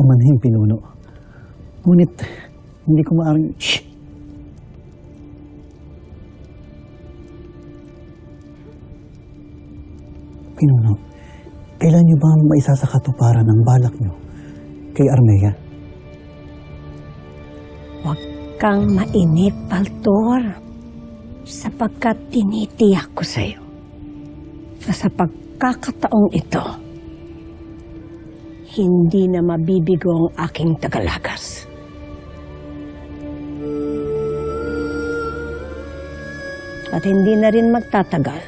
paumanhing pinuno. Ngunit, hindi ko maaaring... Shh! Pinuno, kailan niyo ba maisasakatuparan ang balak niyo kay Armea? Huwag kang mainip, Paltor, sapagkat tinitiyak ko sa'yo na sa pagkakataong ito, hindi na mabibigo ang aking tagalagas. At hindi na rin magtatagal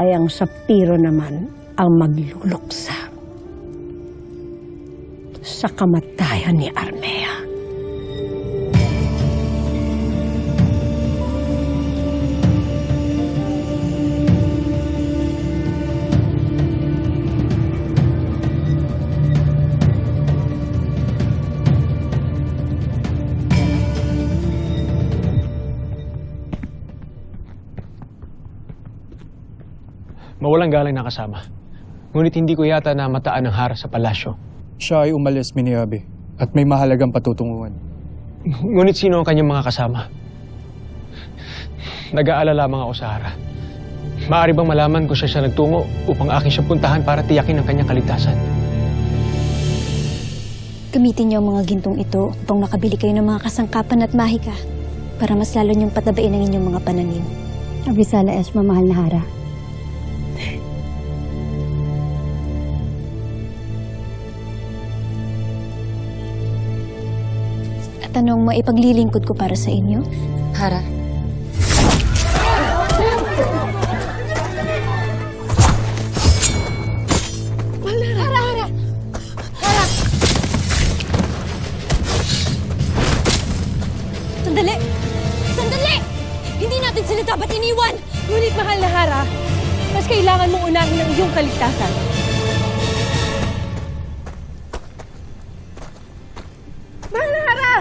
ay ang Sapiro naman ang magluluksa sa kamatayan ni Armea. Mawalang galang na kasama. Ngunit hindi ko yata na mataan ang harap sa palasyo. Siya ay umalis, Miniabe, at may mahalagang patutunguhan. Ngunit sino ang kanyang mga kasama? Nag-aalala lamang ako sa Hara. Maaari bang malaman kung siya nagtungo upang akin siya puntahan para tiyakin ang kanyang kaligtasan? Gamitin niyo ang mga gintong ito upang makabili kayo ng mga kasangkapan at mahika para mas lalo niyong patabain ang inyong mga pananim. Abisala Esma, mahal na Hara. At anong maipaglilingkod ko para sa inyo? Hara. Sandali! Sandali! Hindi natin sila dapat iniwan! Ngunit mahal na Hara, mas kailangan mong unahin ang iyong kaligtasan. Mahal na Hara!